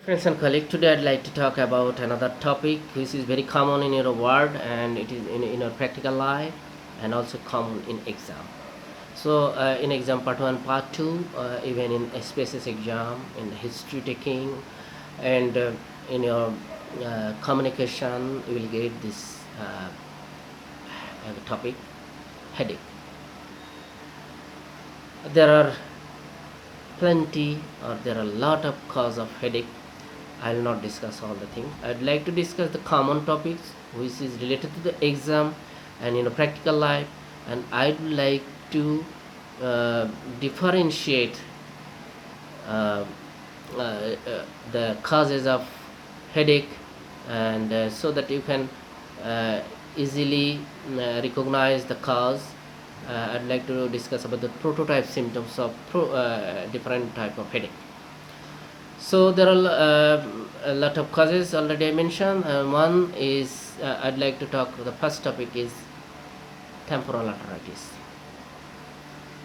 Friends and colleagues, today I'd like to talk about another topic which is very common in your world and it is in your practical life and also common in exam. So in exam part 1, part 2, even in SPSS exam, in the history taking and in your communication, you will get this topic, headache. There are plenty or there are a lot of cause of headache. I will not discuss all the things. I'd like to discuss the common topics which is related to the exam and practical life, and I'd like to differentiate uh, the causes of headache, and so that you can uh, easily recognize the cause. I'd like to discuss about the prototype symptoms of different type of headache. So there are a lot of causes already I mentioned. One is I'd like to talk. The first topic is temporal arteritis.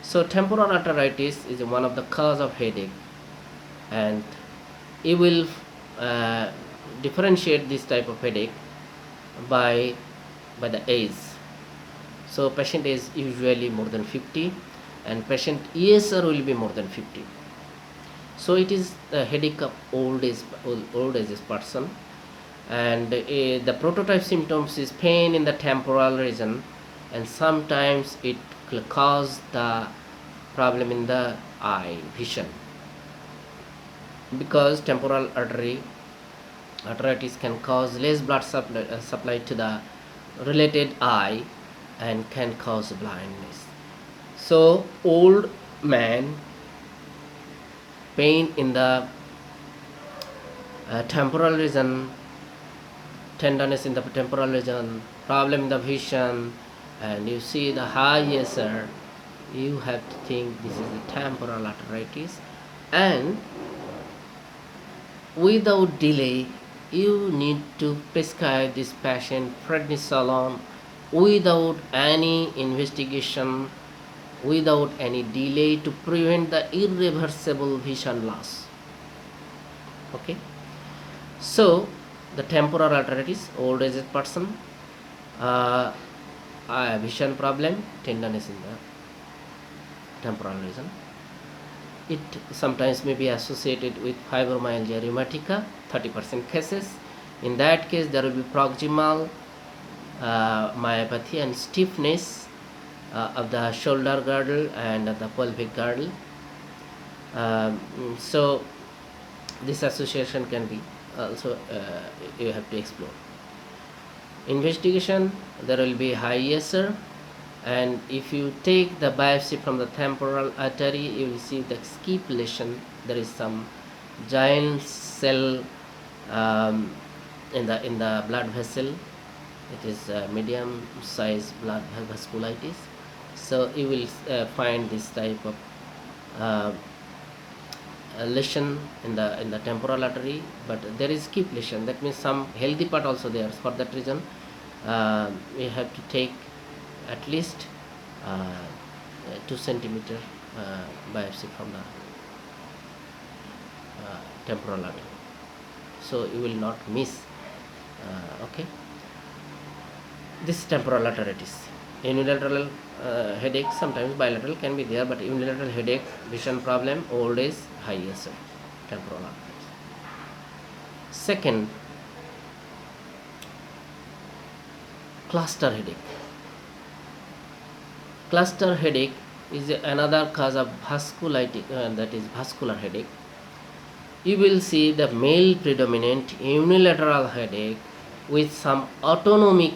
So temporal arteritis is one of the cause of headache, and you will uh, differentiate this type of headache by the age. So patient is usually more than 50, and patient ESR will be more than 50. So it is a headache of old age person, and the prototype symptoms is pain in the temporal region, and sometimes it will cause the problem in the eye vision, because temporal arteritis can cause less blood supply to the related eye and can cause blindness. So old man, pain in the temporal region, tenderness in the temporal region, problem in the vision, and you see the high ESR, you have to think this is the temporal arteritis, and without delay you need to prescribe this patient prednisolone without any investigation, without any delay, to prevent the irreversible vision loss. Okay, so the temporal arteritis, old age person, vision problem, tenderness in the temporal region. It sometimes may be associated with fibromyalgia rheumatica, 30% cases. In that case, there will be proximal myopathy and stiffness of the shoulder girdle and the pelvic girdle. So this association can be also you have to explore. Investigation, there will be high ESR, and if you take the biopsy from the temporal artery, you will see the skip lesion. There is some giant cell in the blood vessel. It is medium size blood vasculitis. So you will find this type of lesion in the temporal artery, but there is skip lesion. That means some healthy part also there. For that reason, we have to take at least 2 centimeter biopsy from the temporal artery. So you will not miss. Okay, this temporal arteritis. Unilateral headache, sometimes bilateral can be there, but unilateral headache, vision problem, old age, high ESR, temporal arteritis. Second, cluster headache. Cluster headache is another cause of vasculitis, that is vascular headache. You will see the male predominant unilateral headache with some autonomic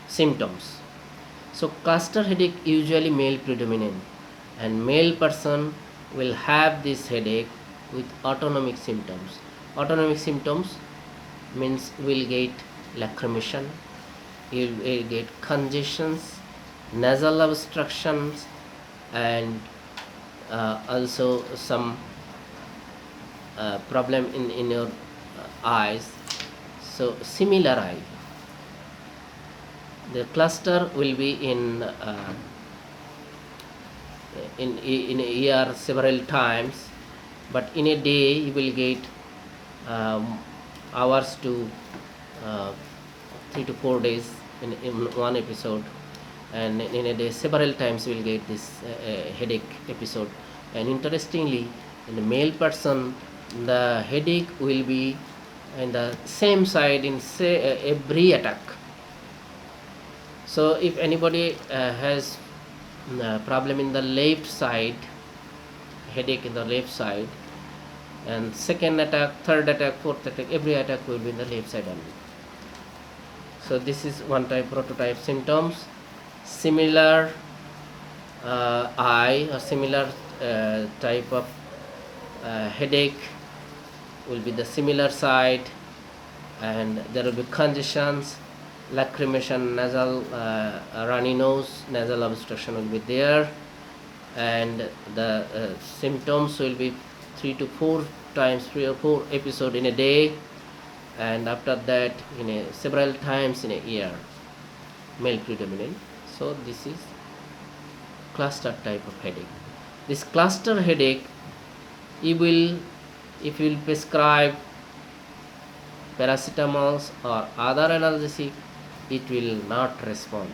symptoms. So cluster headache usually male predominant, and male person will have this headache with autonomic symptoms. Autonomic symptoms means will get lacrimation, you will get congestions, nasal obstructions, and also some problem in your eyes. So similar eye. The cluster will be in a year several times, but in a day you will get um, hours to uh, 3 to 4 days in one episode, and in a day several times you will get this headache episode. And interestingly, in the male person, the headache will be in the same side in say every attack. So if anybody has problem in the left side, headache in the left side, and second attack, third attack, fourth attack, every attack will be in the left side only. So this is one type, prototype symptoms. Similar eye or similar type of headache will be the similar side, and there will be congestions, lacrimation, nasal runny nose, nasal obstruction will be there, and the symptoms will be 3 or 4 episode in a day, and after that in a several times in a year, male predominant. So this is cluster type of headache. This cluster headache, if you will prescribe paracetamols or other analgesic, it will not respond.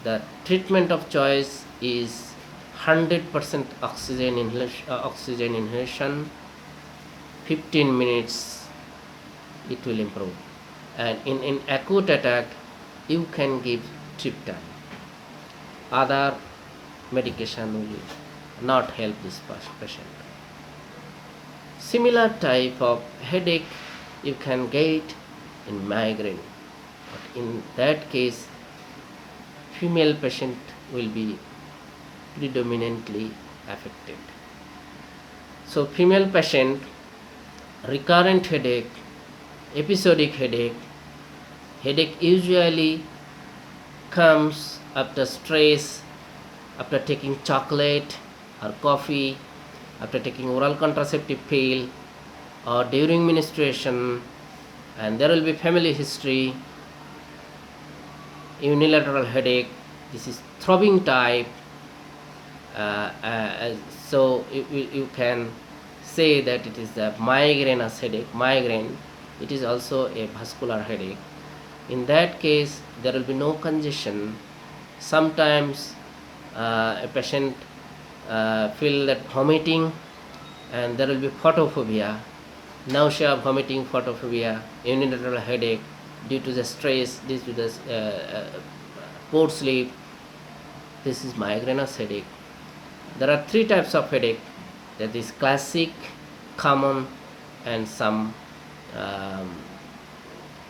The treatment of choice is 100% oxygen inhalation, 15 minutes it will improve. And in acute attack you can give triptan. Other medication will not help this patient. Similar type of headache you can get in migraine, but in that case female patient will be predominantly affected. So female patient, recurrent headache, episodic headache usually comes after stress, after taking chocolate or coffee, after taking oral contraceptive pill, or during menstruation, and there will be family history. Unilateral headache, this is throbbing type. So you can say that it is the migrainous headache. Migraine, it is also a vascular headache. In that case there will be no congestion. Sometimes a patient feel that vomiting, and there will be photophobia, nausea, vomiting, photophobia, unilateral headache due to the stress, due to the poor sleep. This is migrainous headache. There are 3 types of headache, that is classic, common, and some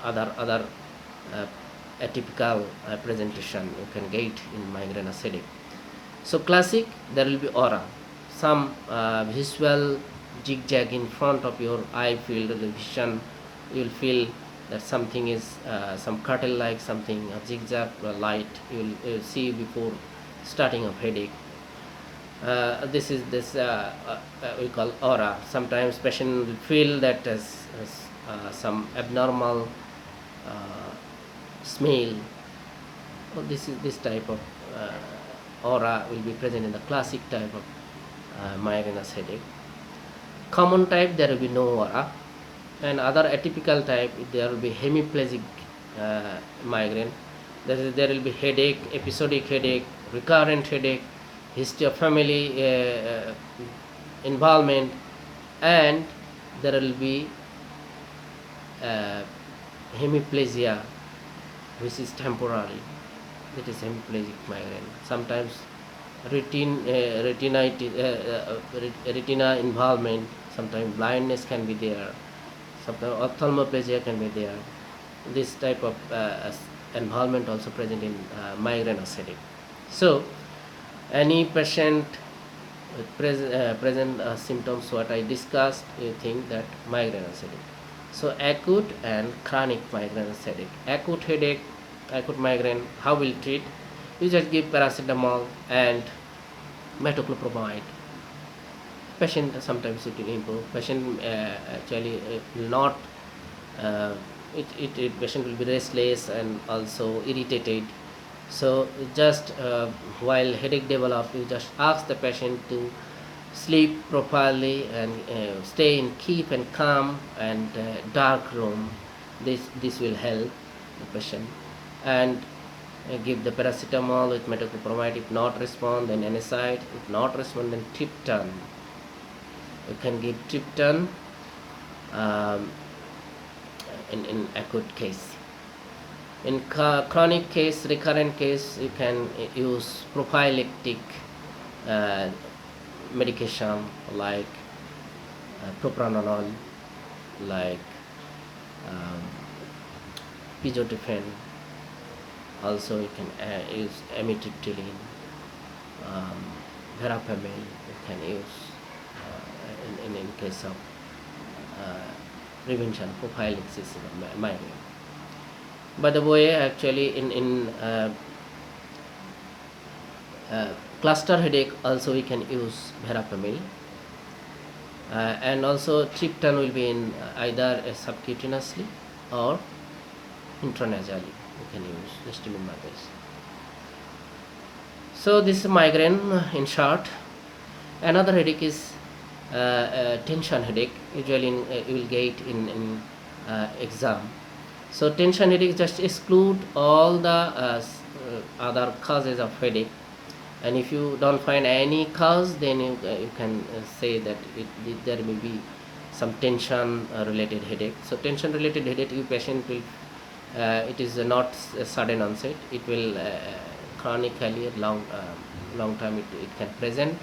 other atypical presentation you can get in migrainous headache. So classic, there will be aura, some visual zigzag in front of your eye field of the vision. You will feel that something is some curtain like something, a zigzag light you will see before starting of headache. This we call aura. Sometimes patient will feel that as some abnormal smell. This type of aura will be present in the classic type of migrainous headache. Common type, there will be no aura, and other atypical type, there will be hemiplegic migraine. There will be headache, episodic headache, recurrent headache, history of family involvement, and there will be hemiplegia, which is temporary. That is hemiplegic migraine. Sometimes retina involvement, sometimes blindness can be there, sometimes ophthalmoplegia can be there. This type of involvement also present in migrainous headache. So any patient with present symptoms what I discussed, you think that migrainous headache. So acute and chronic migrainous headache. Acute headache, acute migraine, how will treat? You just give paracetamol and metoclopramide. Patient sometimes it will improve. Patient actually will not. Patient will be restless and also irritated. So just while headache develop, you just ask the patient to sleep properly and stay in keep and calm and dark room. This will help the patient. And give the paracetamol with metoclopramide. If not respond, then NSAID. If not respond, then triptan. You can give triptan um, in acute case. In chronic case, recurrent case, you can use prophylactic medication like propranolol, like um, pizotifen. Also, you can use amitriptyline, verapamil. You can use in case of prevention prophylaxis of migraine. By the way, actually, in cluster headache, also we can use verapamil. And also triptan will be in either subcutaneously or intranasally. You can use histamine. So this is migraine in short. Another headache is tension headache. Usually you will get in exam. So tension headache just exclude all the other causes of headache. And if you don't find any cause, then you can say that there may be some tension related headache. So tension related headache, you patient will it is not a sudden onset. It will chronically long time it can present,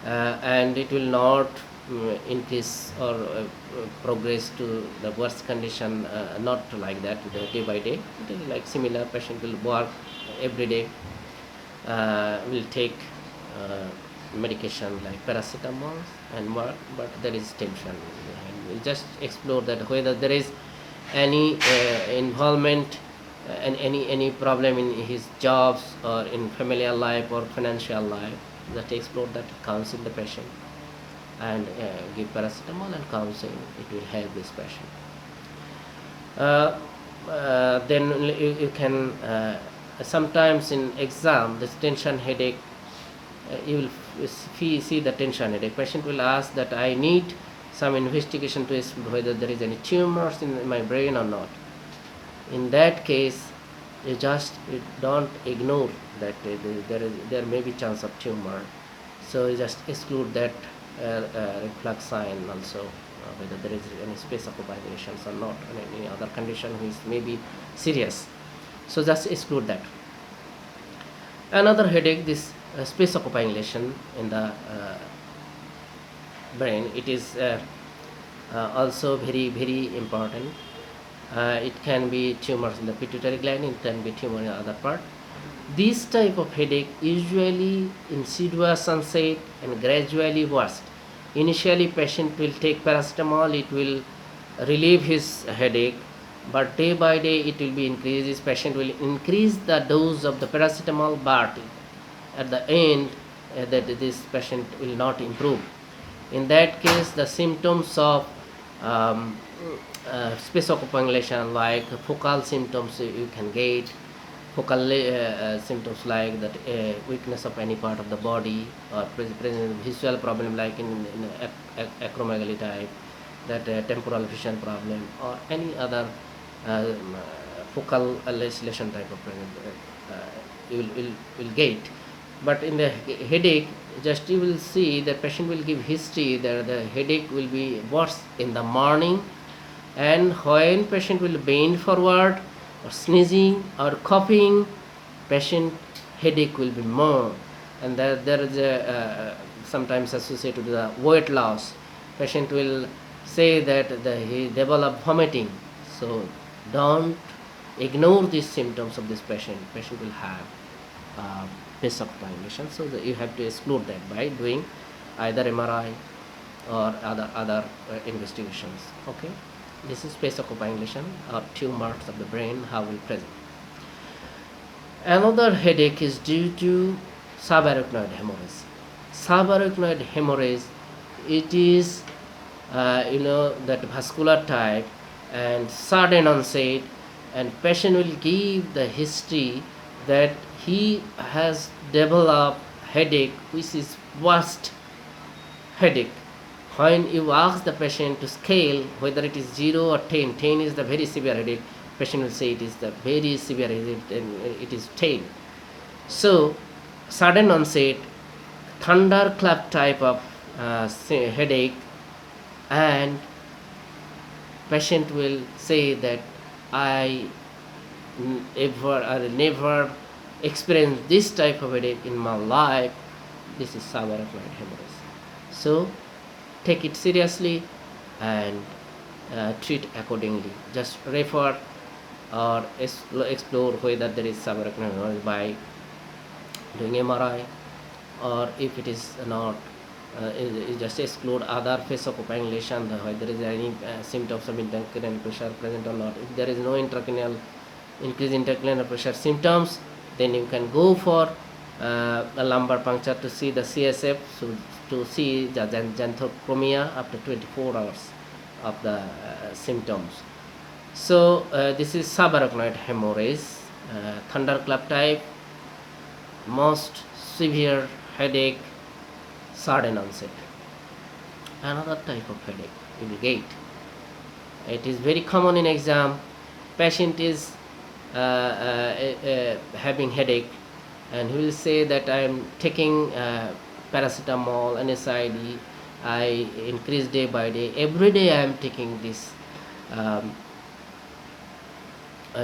and it will not increase or progress to the worst condition, not like that day by day. It is like similar. Patient will work every day, will take medication like paracetamol and work, but there is tension. And we'll just explore that whether there is any involvement and any problem in his jobs or in familial life or financial life. That explore that, counsel the patient and give paracetamol and counsel. It will help this patient. Then you can sometimes in exam this tension headache, you will see the tension headache. Patient will ask that I need some investigation to explore whether there is any tumors in my brain or not. In that case, you don't ignore that there may be chance of tumor. So you just exclude that reflux sign also, whether there is any space occupying lesions or not, and any other condition which may be serious. So just exclude that. Another headache, this space occupying lesion in the brain, it is also very important. It can be tumors in the pituitary gland, it can be tumor in the other part. This type of headache usually insidious onset and gradually worse. Initially patient will take paracetamol, it will relieve his headache, but day by day it will be increased. This patient will increase the dose of the paracetamol, but at the end that this patient will not improve. In that case, the symptoms of space occupying lesion, like focal symptoms you can get, focal symptoms like that weakness of any part of the body, or present visual problem like in acromegaly type, that temporal vision problem, or any other focal lesion type of problem you will get. But in the headache, just you will see the patient will give history that the headache will be worse in the morning, and when patient will bend forward or sneezing or coughing, patient headache will be more. And there is a sometimes associated with the weight loss. Patient will say that he develop vomiting. So don't ignore these symptoms of this patient. Patient will have space occupying lesion. So that you have to exclude that by doing either MRI or other investigations. Okay, this is space occupying lesion or tumors of the brain, how will present. Another headache is due to subarachnoid hemorrhage. Subarachnoid hemorrhage, it is that vascular type and sudden onset, and patient will give the history that he has developed headache which is worst headache. When you ask the patient to scale whether it is 0 or 10, 10 is the very severe headache, patient will say it is the very severe headache and it is 10. So, sudden onset, thunderclap type of headache, and patient will say that I never experienced this type of headache in my life. This is subarachnoid hemorrhage. So take it seriously and treat accordingly. Just refer or explore whether there is subarachnoid hemorrhage by doing MRI, or if it is not, just exclude other phase of coagulation, whether there is any symptoms of intracranial pressure present or not. If there is no increase intracranial pressure symptoms, then you can go for a lumbar puncture to see the CSF, so to see the xanthochromia after 24 hours of the symptoms. So this is subarachnoid hemorrhage, thunderclap type, most severe headache, sudden onset. Another type of headache you will get. It is very common in exam. Patient is having headache, and he will say that I am taking paracetamol, NSAID, I increase day by day. Every day I am taking this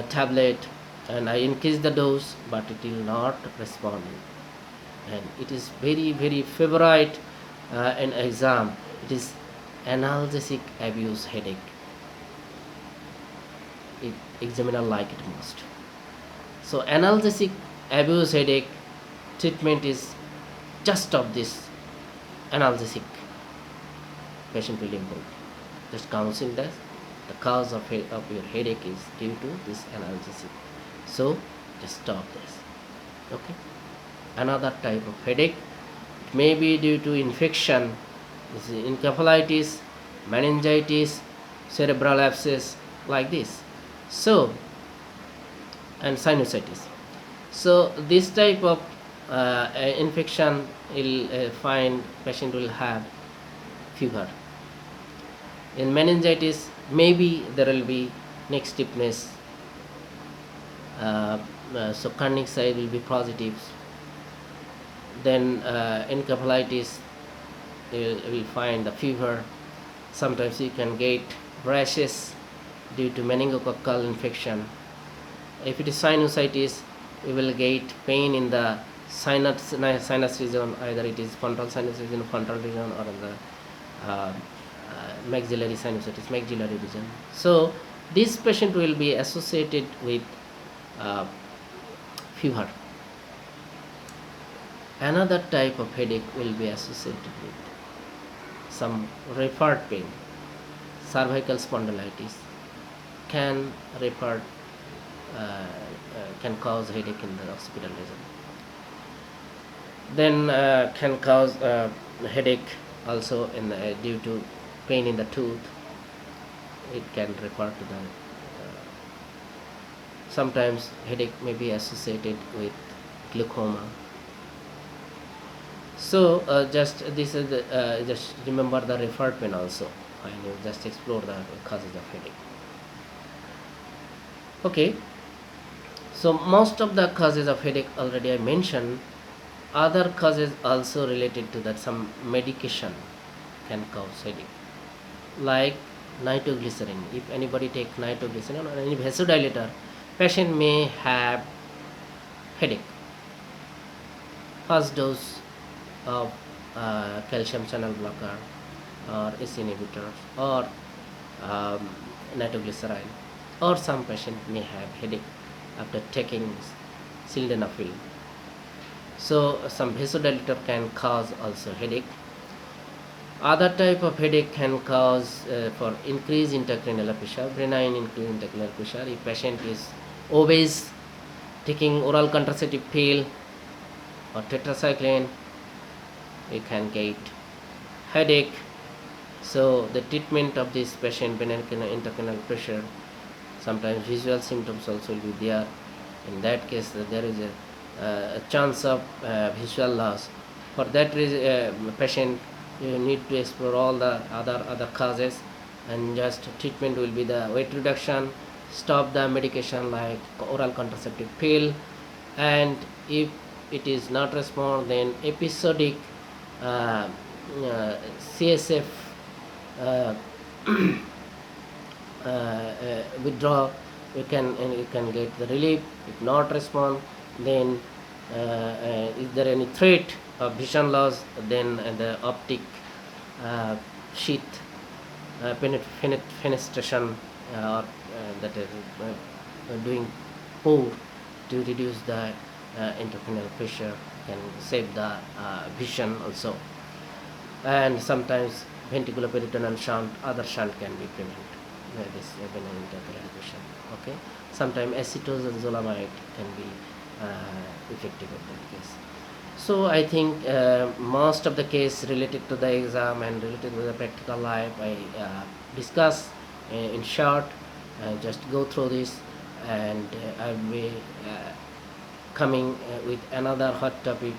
tablet, and I increase the dose, but it will not respond. And it is very favorite in exam. It is analgesic abuse headache. Examiner like it most. So analgesic abuse headache treatment is just of this analgesic. Patient will improve. Just counsel that the cause of your headache is due to this analgesic. So just stop this. Okay. Another type of headache, it may be due to infection. This is encephalitis, meningitis, cerebral abscess, like this. So, and sinusitis. So this type of infection will find patient will have fever. In meningitis, maybe there will be neck stiffness. So cardiac side will be positive. Then encephalitis, you will find the fever. Sometimes you can get rashes due to meningococcal infection. If it is sinusitis, you will get pain in the sinus region, either it is frontal sinus region, frontal region, or the maxillary sinusitis, maxillary region. So this patient will be associated with fever. Another type of headache will be associated with some referred pain. Cervical spondylitis can can cause headache in the occipital region. Then can cause headache also in due to pain in the tooth. It can refer to the sometimes headache may be associated with glaucoma. So just this is the, just remember the referred pain also, and you just explore the causes of headache. Okay, so most of the causes of headache already I mentioned. Other causes also related to that, some medication can cause headache, like nitroglycerin. If anybody take nitroglycerin or any vasodilator, patient may have headache. First dose of calcium channel blocker or ACE inhibitors or nitroglycerin, or some patient may have headache after taking sildenafil. So some vasodilator can cause also headache. Other type of headache can cause for increased intracranial pressure, benign increased intracranial pressure. If patient is obese, taking oral contraceptive pill or tetracycline, we can get headache. So the treatment of this patient, benign intracranial pressure, sometimes visual symptoms also will be there. In that case, there is a chance of visual loss. For that reason, patient you need to explore all the other causes, and just treatment will be the weight reduction, stop the medication like oral contraceptive pill, and if it is not respond, then episodic uh, CSF uh, withdraw. You can get the relief. If not respond, then is there any threat of vision loss, then the optic uh, sheath fenestration, or that is doing pour to reduce the intracranial pressure, can save the vision also. And sometimes ventricular peritoneal shunt, other shunt can be prevented this benign intracranial pressure. Okay, sometimes acetozolamide can be effective in that case. So I think most of the case related to the exam and related to the practical life I discuss in short. Just go through this, and I will be coming with another hot topic.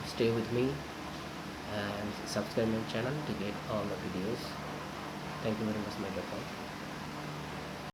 Stay with me and subscribe my channel to get all the videos. Thank you very much, my dear friend.